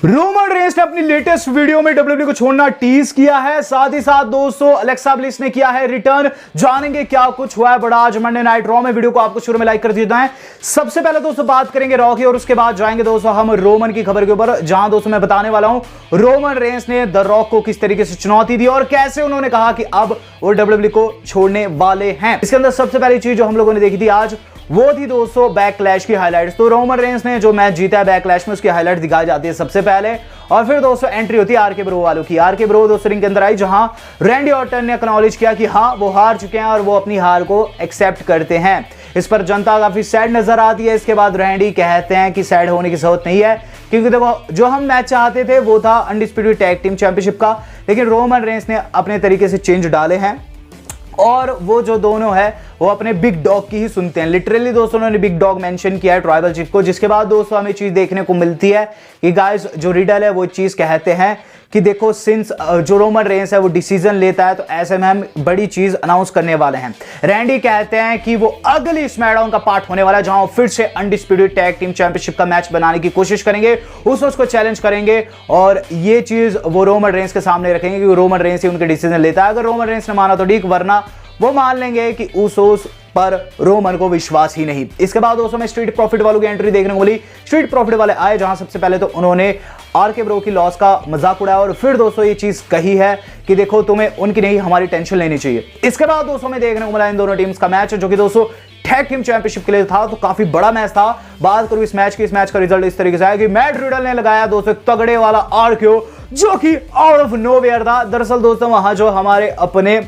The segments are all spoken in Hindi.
रोमन रेंस ने अपनी लेटेस्ट वीडियो में डब्ल्यूडब्ल्यूई को छोड़ना टीज किया है। साथ ही साथ दोस्तों अलेक्सा ब्लिस ने किया है रिटर्न। जानेंगे क्या कुछ हुआ है बड़ा आज मंडे नाइट रॉ में। वीडियो को आपको शुरू में लाइक कर देना है। सबसे पहले दोस्तों बात करेंगे रॉ की और उसके बाद जाएंगे दोस्तों हम रोमन की खबर के ऊपर, जहां दोस्तों मैं बताने वाला हूं रोमन रेंस ने द रॉक को किस तरीके से चुनौती दी और कैसे उन्होंने कहा कि अब वो डब्ल्यूडब्ल्यूई को छोड़ने वाले हैं। इसके अंदर सबसे पहली चीज जो हम लोगों ने देखी थी आज वो थी दोस्तों बैकलैश की हाइलाइट्स। तो रोमन रेंस ने जो मैच जीता है बैकलैश में उसकी हाइलाइट दिखाई जाती है सबसे पहले, और फिर दोस्तों एंट्री होती है आरके ब्रो वालों की। आरके ब्रो दोस्तों रिंग के अंदर आई, जहां रैंडी ऑर्टन ने एक्नॉलेज किया कि हाँ वो हार चुके हैं और वो अपनी हार को एक्सेप्ट करते हैं। इस पर जनता काफी सैड नजर आती है। इसके बाद रैंडी कहते हैं कि सैड होने की जरूरत नहीं है, क्योंकि देखो जो हम मैच चाहते थे वो था अनडिस्प्यूटेड टैग टीम चैंपियनशिप का, लेकिन रोमन रेंस ने अपने तरीके से चेंज डाले हैं और वो जो दोनों है वो अपने बिग डॉग की ही सुनते हैं। लिटरली दोस्तों उन्होंने बिग डॉग मेंशन किया है ट्राइबल चीफ को, जिसके बाद दोस्तों हमें चीज देखने को मिलती है कि गाइस जो रिडल है वो चीज कहते हैं कि देखो सिंस जो रोमन रेंस है वो डिसीजन लेता है तो ऐसे में हम बड़ी चीज अनाउंस करने वाले हैं। रैंडी कहते हैं कि वो अगली स्मैकडाउन का पार्ट होने वाला है, जहां फिर से अनडिस्प्यूटेड टैग टीम चैंपियनशिप का मैच बनाने की कोशिश करेंगे, उसको चैलेंज करेंगे और ये चीज वो रोमन रेंस के सामने रखेंगे क्योंकि रोमन रेंस ही उनके डिसीजन लेता है। अगर रोमन रेंस ने माना तो ठीक, वरना वो मान लेंगे कि उसोस पर रोमन को विश्वास ही नहीं। इसके बाद दोस्तों में स्ट्रीट प्रॉफिट वालों की एंट्री देखने को मिली। स्ट्रीट प्रॉफिट वाले आए, जहां सबसे पहले तो उन्होंने आरके ब्रो की लॉस का मजाक उड़ाया और फिर दोस्तों ये चीज कही है कि देखो तुम्हें उनकी नहीं हमारी टेंशन लेनी चाहिए। इसके बाद दोस्तों में देखने को मिला इन दोनों टीम्स का मैच, जो कि दोस्तों टैग टीम चैंपियनशिप के लिए था, तो काफी बड़ा मैच था। बात करूं इस मैच की, इस मैच का रिजल्ट इस तरीके से आया कि मैट रिडल ने लगाया दोस्तों तगड़े वाला आरक्यू, जो कि आउट ऑफ नोवेयर था। दरअसल दोस्तों वहां जो हमारे अपने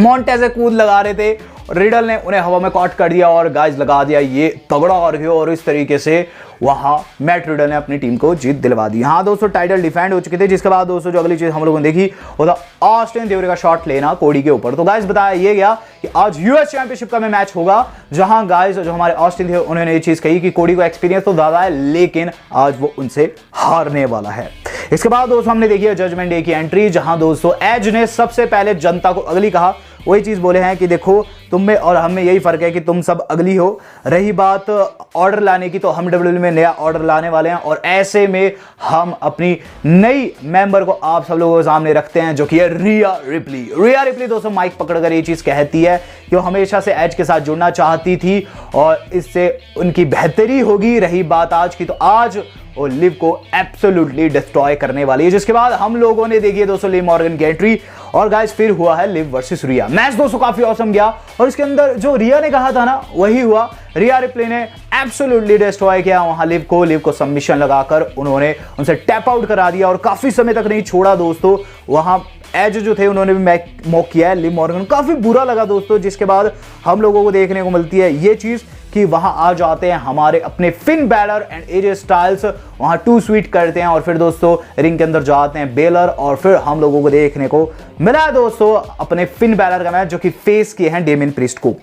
मॉन्टेज़ कूद लगा रहे थे, रिडल ने उन्हें हवा में कॉट कर दिया और गाइस लगा दिया ये तगड़ा आरक्यू, और इस तरीके से वहां मैट रिडल ने अपनी टीम को जीत दिलवा दी। हाँ दोस्तों टाइटल डिफेंड हो चुके थे। जिसके बाद दोस्तों जो अगली चीज हम लोगों ने देखी वो था ऑस्टिन थ्योरी का शॉट लेना कोडी के ऊपर। तो गाइस बताया ये गया कि आज यूएस चैंपियनशिप का मैच होगा, जहां गाइस जो हमारे ऑस्टिन थे उन्होंने ये चीज कही कि कोडी को एक्सपीरियंस तो ज्यादा है लेकिन आज वो उनसे हारने वाला है। इसके बाद दोस्तों हमने देखी है जजमेंट डे की एंट्री, जहां दोस्तों एज ने सबसे पहले जनता को अगली कहा। वही चीज बोले हैं कि देखो तुम में और हम में यही फर्क है कि तुम सब अगली हो। रही बात ऑर्डर लाने की, तो हम डब्ल्यूडब्ल्यूई में नया ऑर्डर लाने वाले हैं और ऐसे में हम अपनी नई मेंबर को आप सब लोगों के सामने रखते हैं, जो कि है रिया रिप्ली। रिया रिप्ली दोस्तों माइक पकड़कर ये चीज कहती है कि वो हमेशा से एज के साथ जुड़ना चाहती थी और इससे उनकी बेहतरी होगी। रही बात आज की, तो आज वो लिव को एब्सोल्युटली डिस्ट्रॉय करने वाली है। जिसके बाद हम लोगों ने देखी है दोस्तों लिव मॉर्गन की एंट्री और गाइस फिर हुआ है लिव वर्सेस रिया। मैच दोस्तों काफी औसम गया और इसके अंदर जो रिया ने कहा था ना वही हुआ। रिया रिप्ले ने एब्सोल्युटली डिस्ट्रॉय किया वहां लिव को सबमिशन लगाकर उन्होंने उनसे टैप आउट करा दिया और काफी समय तक नहीं छोड़ा दोस्तों। वहां एज जो थे उन्होंने भी मॉक किया है लिव मॉर्गन, काफी बुरा लगा दोस्तों। जिसके बाद हम लोगों को देखने को मिलती है ये चीज कि वहां आ जाते हैं हमारे अपने Finn Balor and AJ Styles, वहां टू स्वीट करते हैं और फिर दोस्तों रिंग के अंदर जाते हैं बेलर और फिर हम लोगों को देखने को मिला दोस्तों अपने फिन बैलर का मैच, जो कि फेस किए हैं डेमियन प्रीस्ट को।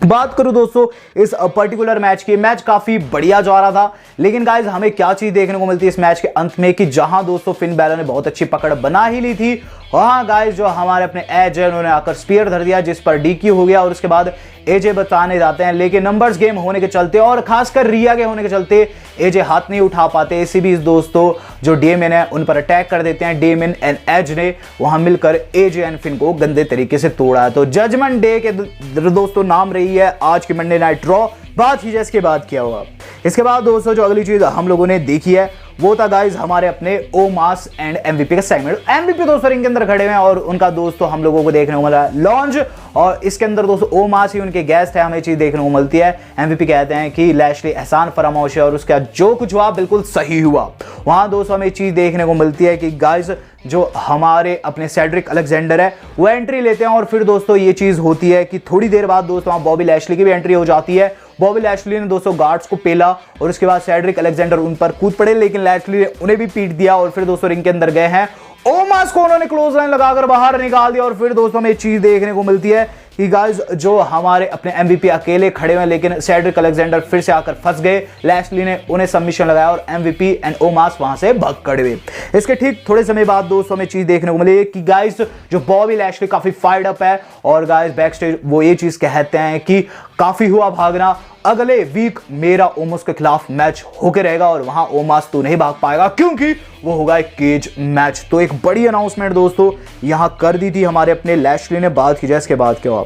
बात करूं दोस्तों इस पर्टिकुलर मैच की, मैच काफी बढ़िया जा रहा था, लेकिन गाइस हमें क्या चीज देखने को मिलती है इस मैच के अंत में कि जहां दोस्तों फिन बैलर ने बहुत अच्छी पकड़ बना ही ली थी, वहां गाइस जो हमारे अपने एजे उन्होंने आकर स्पीयर धर दिया, जिस पर डीक्यू हो गया और उसके बाद एजे बचाने जाते हैं, लेकिन नंबर्स गेम होने के चलते और खासकर रिया के होने के चलते एजे हाथ नहीं उठा पाते। इसी बीच दोस्तों जो डेमियन है उन पर अटैक कर देते हैं। डेमियन एंड एज ने वहां मिलकर एजे एंड फिन को गंदे तरीके से तोड़ा है। तो जजमेंट डे के दोस्तों नाम रही है आज की मंडे नाइट रॉ। बात कीजिए इसके बाद क्या हुआ। इसके बाद दोस्तों जो अगली चीज हम लोगों ने देखी है वो था गाइस हमारे अपने ओमास एंड एमवीपी का सेगमेंट। एमवीपी दोस्तों रिंग के अंदर खड़े हुए हैं और उनका दोस्तों हम लोगों को देखने को मिला लॉन्च, और इसके अंदर दोस्तों ओमास ही उनके गेस्ट है। हमें चीज देखने को मिलती है एमवीपी कहते हैं कि लैशली एहसान फरामोश है और उसका जो कुछ हुआ बिल्कुल सही हुआ। वहां दोस्तों हमें चीज देखने को मिलती है कि गाइस जो हमारे अपने सेड्रिक अलेक्जेंडर है वो एंट्री लेते हैं और फिर दोस्तों ये चीज होती है कि थोड़ी देर बाद दोस्तों वहां बॉबी लैशली की भी एंट्री हो जाती है। बॉबी लैशली ने दोस्तों गार्ड्स को पेला और उसके बाद सेड्रिक अलेक्जेंडर उन पर कूद पड़े, लेकिन लैशली ने उन्हें भी पीट दिया और फिर दोस्तों रिंग के अंदर गए हैं। ओमास को उन्होंने क्लोज लाइन लगाकर बाहर निकाल दिया और फिर दोस्तों हमें चीज देखने को मिलती है कि गाइस जो हमारे अपने एमवीपी अकेले खड़े हुए लेकिन सेड्रिक अलेक्जेंडर फिर से आकर फंस गए। लैशली ने उन्हें सबमिशन लगाया और एमवीपी एंड ओमास वहां से भाग खड़े हुए। इसके ठीक थोड़े समय बाद दोस्तों हमें चीज देखने को मिली कि गाइस जो बॉबी लैशली काफी फायर्ड अप है और गाइस बैक स्टेज वो ये चीज कहते हैं कि काफी हुआ भागना, अगले वीक मेरा ओमस के खिलाफ मैच होके रहेगा और वहां ओमस तो नहीं भाग पाएगा क्योंकि वो होगा एक केज मैच। तो एक बड़ी अनाउंसमेंट दोस्तों यहां कर दी थी हमारे अपने लैशली ने। बात की जाए इसके बाद क्या हुआ,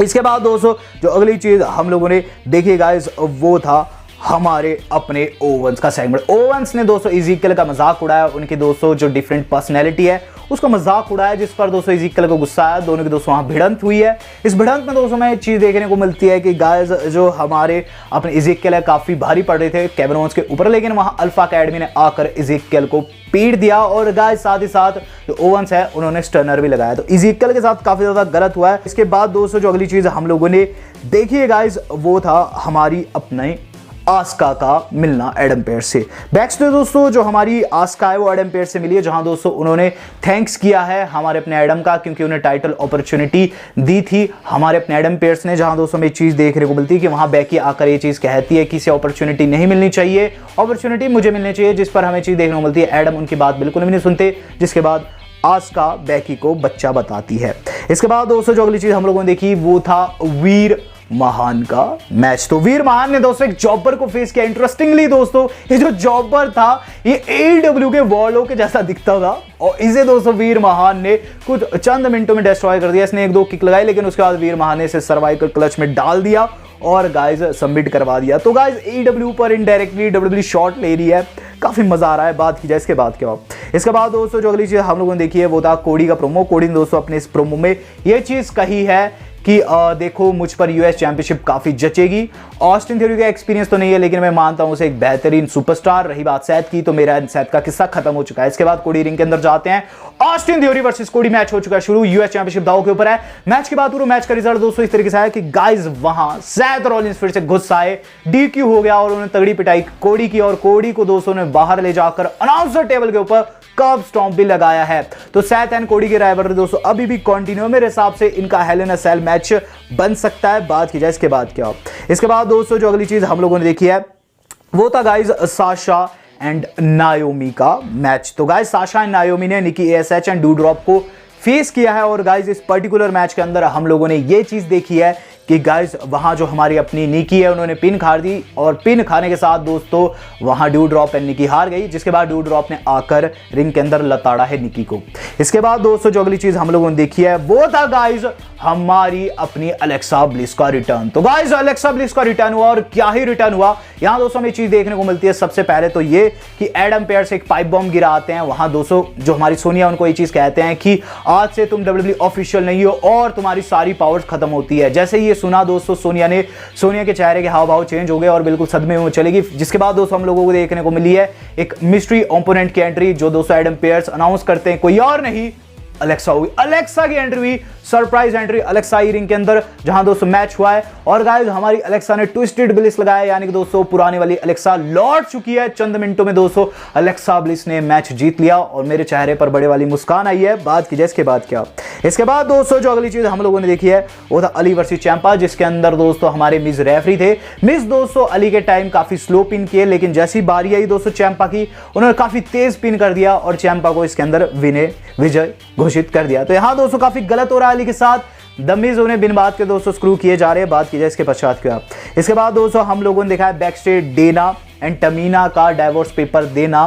इसके बाद दोस्तों जो अगली चीज हम लोगों ने देखी गाइस वो था हमारे अपने ओवंस का सेगमेंट। ओवंस ने दोस्तों इज़ीकियल का मजाक उड़ाया, उनके दोस्तों जो डिफरेंट पर्सनैलिटी है उसका मजाक उड़ाया, जिस पर दोस्तों इज़ीकियल को गुस्सा आया। दोनों की दोस्तों वहां भिड़ंत हुई है। इस भिड़ंत में दोस्तों हमें एक चीज देखने को मिलती है कि गाइस जो हमारे अपने इज़ीकियल है काफी भारी पड़ रहे थे केविन ओवंस के ऊपर, लेकिन वहां अल्फा अकेडमी ने आकर इज़ीकियल को पीट दिया और गाइस साथ ही साथ जो ओवंस है उन्होंने स्टर्नर भी लगाया। तो इज़ीकियल के साथ काफी ज्यादा गलत हुआ है। इसके बाद दोस्तों जो अगली चीज हम लोगों ने देखी है गाइस वो था हमारी अपने आस्का का मिलना एडम पेयर्स से। बैक स्टेज दोस्तों जो हमारी आस्का है वो एडम पेयर्स से मिली है, जहां दोस्तों उन्होंने थैंक्स किया है हमारे अपने एडम का क्योंकि उन्हें टाइटल अपॉर्चुनिटी दी थी हमारे अपने एडम पेयर्स ने। जहां दोस्तों हमें चीज देखने को मिलती है कि वहां बैकी आकर ये चीज कहती है कि इसे अपॉर्चुनिटी नहीं मिलनी चाहिए, अपॉर्चुनिटी मुझे मिलनी चाहिए, जिस पर हमें चीज देखने को मिलती है एडम उनकी बात बिल्कुल भी नहीं सुनते, जिसके बाद आस्का बैकी को बच्चा बताती है। इसके बाद दोस्तों जो अगली चीज हम लोगों ने देखी वो था वीर महान का मैच। तो वीर महान ने दोस्तों एक जॉबर को फेस किया। इंटरेस्टिंगली दोस्तों ये जो जॉबर था ये AEW के वॉलो के जैसा दिखता था और इसे दोस्तों वीर महान ने कुछ चंद मिनटों में डिस्ट्रॉय कर दिया। इसने एक दो किक लगाई लेकिन उसके बाद वीर महान ने इसे सर्वाइकल क्लच में डाल दिया और गाइस सबमिट करवा दिया। तो गाइस AEW पर इनडायरेक्टली WWE शॉट ले रही है, काफी मजा आ रहा है। बात की जाए इसके बाद क्या हो, इसके बाद दोस्तों जो अगली चीज हम लोगों ने देखी है वो था कोडी का प्रोमो। कोडी ने दोस्तों अपने इस प्रोमो में ये चीज कही है कि देखो मुझ पर यूएस चैंपियनशिप काफी जचेगी। ऑस्टिन थ्योरी का एक्सपीरियंस तो नहीं है लेकिन मैं मानता हूं उसे एक बेहतरीन सुपरस्टार। रही बात सैथ की तो मेरा सैथ का किस्सा खत्म हो चुका है। इसके बाद कोडी रिंग के अंदर जाते हैं, ऑस्टिन थ्योरी वर्सेस कोडी मैच हो चुका है शुरू, यूएस चैंपियनशिप दांव के ऊपर है। मैच की बात करूं, मैच का रिजल्ट दोस्तों इस तरीके से है कि गाइस वहां सैथ रॉलिंस फिर से गुस्सा आए, डीक्यू हो गया और उन्होंने तगड़ी पिटाई कोडी की और कोडी को दोस्तों ने बाहर ले जाकर अनाउंसर टेबल के ऊपर कर्ब स्टॉम्प भी लगाया है। तो सैथ एंड कोडी की राइवलरी दोस्तों अभी भी कंटिन्यू, मेरे हिसाब से इनका हेल इन अ सेल मैच बन सकता है। बात की जाए इसके बाद क्या हो, इसके बाद दोस्तों जो अगली चीज हम लोगों ने देखी है वो था गाइस साशा एंड नायोमी का मैच। तो गाइस साशा एंड नायोमी ने निकी ASH एंड डूड्रॉप को फेस किया है और गाइस इस पर्टिकुलर मैच के अंदर हम लोगों ने ये चीज देखी है कि गाइस वहां जो हमारी अपनी निकी है उन्होंने पिन खा दी और पिन खाने के साथ दोस्तों वहां डूड्रॉप एंड निकी हार गई, जिसके बाद डूड्रॉप ने आकर रिंग के अंदर लताड़ा है निकी को। इसके बाद दोस्तों जो अगली चीज हम लोगों ने देखी है वो था गाइस हमारी अपनी अलेक्सा ब्लिस का रिटर्न। तो गाइस अलेक्सा ब्लिस का रिटर्न हुआ और क्या ही रिटर्न हुआ। यहां दोस्तों हमें चीज देखने को मिलती है सबसे पहले तो ये कि एडम पेयर्स एक पाइप बॉम्ब गिराते हैं। वहां दोस्तों जो हमारी सोनिया उनको ये चीज कहते हैं कि आज से तुम WWE ऑफिशियल नहीं हो और तुम्हारी सारी पावर्स खत्म होती है। जैसे ही ये सुना दोस्तों सोनिया के चेहरे के हाव भाव चेंज हो गए और बिल्कुल सदमे में चलेगी। जिसके बाद दोस्तों हम लोगों को देखने को मिली है एक मिस्ट्री ओपोनेंट की एंट्री जो दोस्तों एडम पेयर्स अनाउंस करते हैं, कोई और नहीं अलेक्सा हुई। अलेक्सा की एंट्री हुई, सरप्राइज एंट्री अलेक्सा रिंग के अंदर जहां दोस्तों मैच हुआ है और गाइस हमारी अलेक्सा ने ट्विस्टेड ब्लिस लगाया, यानी कि दोस्तों पुरानी वाली अलेक्सा लौट चुकी है। चंद मिनटों में दोस्तों अलेक्सा ब्लिस ने मैच जीत लिया और मेरे चेहरे पर बड़े वाली मुस्कान आई है। बात की जाए इसके बाद क्या, इसके बाद दोस्तों जो अगली चीज हम लोगों ने देखी है वो था अली वर्सेस चैंपा, जिसके अंदर दोस्तों हमारे मिस रेफरी थे। मिस दोस्तों अली के टाइम काफी स्लो पिन किए लेकिन जैसी बारी आई दोस्तों चैंपा की उन्होंने काफी तेज पिन कर दिया और चैंपा को इसके अंदर विजय घोषित कर दिया। तो यहां दोस्तों काफी गलत हो रहा है अली के साथ, दमीज उन्हें बिन बात के दोस्तों स्क्रू किए जा रहे हैं। बात की जाए इसके पश्चात क्या, इसके बाद दोस्तों हम लोगों ने देखा है बैक स्टेज डेना एंड टमीना का डाइवोर्स पेपर देना।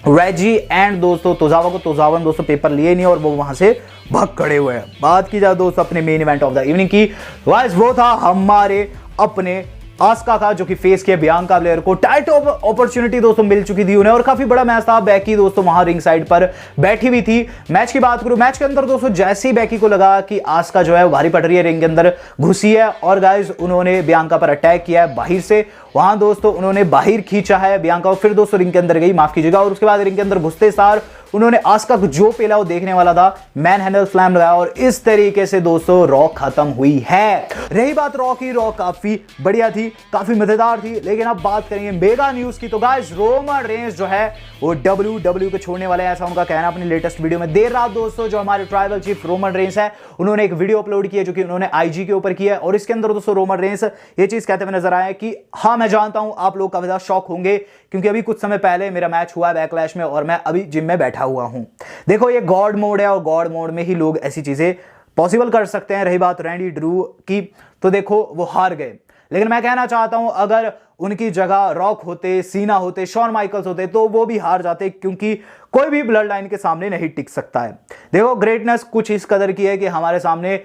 रेजी एंड दोस्तों तोजावा को तोजावन दोस्तों पेपर लिए नहीं और वो वहां से भाग खड़े हुए हैं। बात की जाए दोस्तों अपने main event of the evening की, वाइस वो था हमारे अपने आस्का का जो कि फेस किया बियांका ब्लेयर को। टाइटल अपॉर्चुनिटी दोस्तों मिल चुकी थी उन्हें और काफी बड़ा मैच था। बैकी दोस्तों वहां रिंग साइड पर बैठी हुई थी। मैच की बात करूं, मैच के अंदर दोस्तों जैसे ही बैकी को लगा कि आस्का जो है वो भारी पड़ रही है, रिंग के अंदर घुसी है और गाइस उन्होंने बियांका पर अटैक किया है बाहर से। वहां दोस्तों उन्होंने बाहर खींचा है बियांका को, फिर दोस्तों रिंग के अंदर गई, माफ कीजिएगा, और उसके बाद रिंग के अंदर घुसते सार उन्होंने आस्का को जो पेला वो देखने वाला था, मैन हैंडल स्लैम लगाया और इस तरीके से दोस्तों रॉ खत्म हुई है। रही बात रॉ की, रॉ काफी बढ़िया थी, काफी मजेदार थी। लेकिन अब बात करेंगे मेगा न्यूज की, तो गाइस रोमन रेंस जो है वो WWE को छोड़ने वाले हैं, ऐसा उनका कहना अपनी लेटेस्ट वीडियो में। देर रात दोस्तों जो हमारे ट्राइबल चीफ रोमन रेंस है, उन्होंने एक वीडियो अपलोड की है जो कि उन्होंने IG के ऊपर किया है और इसके अंदर दोस्तों रोमन रेंस ये चीज कहते हुए नजर आए कि हाँ मैं जानता हूं आप लोग काफी ज्यादा शॉक होंगे क्योंकि अभी कुछ समय पहले मेरा मैच हुआ है बैकलैश में और मैं अभी जिम में बैठा हुआ हूं। देखो ये गॉड मोड है और गॉड मोड में ही लोग ऐसी चीजें पॉसिबल कर सकते हैं। रही बात रैंडी ड्रू की, तो देखो वो हार गए, लेकिन मैं कहना चाहता हूं अगर उनकी जगह रॉक होते, सीना होते, शॉन माइकल्स होते तो वो भी हार जाते क्योंकि कोई भी ब्लड लाइन के सामने नहीं टिक सकता है। देखो ग्रेटनेस कुछ इस कदर की है कि हमारे सामने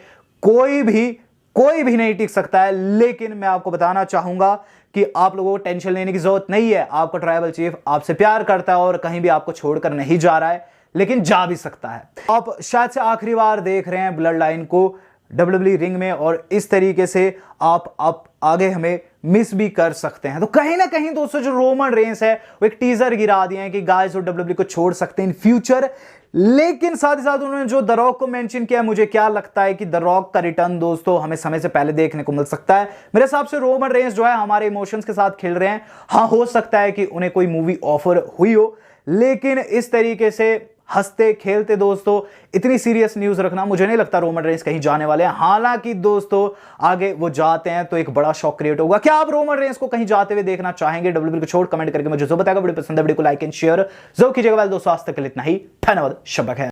कोई भी नहीं टिक सकता है। लेकिन मैं आपको बताना चाहूंगा कि आप लोगों को टेंशन लेने की जरूरत नहीं है। आपका ट्राइबल चीफ आपसे प्यार करता है और कहीं भी आपको छोड़कर नहीं जा रहा है, लेकिन जा भी सकता है। आप शायद से आखिरी बार देख रहे हैं ब्लड लाइन को WWE रिंग में और इस तरीके से आप आगे हमें मिस भी कर सकते हैं। तो कहीं ना कहीं दोस्तों जो रोमन रेंस है वो एक टीजर गिरा दिए हैं कि गाइस वो WWE को छोड़ सकते हैं इन फ्यूचर। लेकिन साथ ही साथ उन्होंने जो द रॉक को मेंशन किया, मुझे क्या लगता है कि द रॉक का रिटर्न दोस्तों हमें समय से पहले देखने को मिल सकता है। मेरे हिसाब से रोमन रेंस जो है हमारे इमोशंस के साथ खेल रहे हैं। हाँ हो सकता है कि उन्हें कोई मूवी ऑफर हुई हो, लेकिन इस तरीके से हंसते खेलते दोस्तों इतनी सीरियस न्यूज रखना, मुझे नहीं लगता रोमन रेंस कहीं जाने वाले हैं। हालांकि दोस्तों आगे वो जाते हैं तो एक बड़ा शॉक क्रिएट होगा। क्या आप रोमन रेंस को कहीं जाते हुए देखना चाहेंगे WWE को छोड़? कमेंट करके मुझे जो बताएगा। वीडियो पसंद है वीडियो को लाइक एंड शेयर जरूर कीजिएगा। दोस्तों आज तक के लिए इतना ही, धन्यवाद, शब्बा खैर।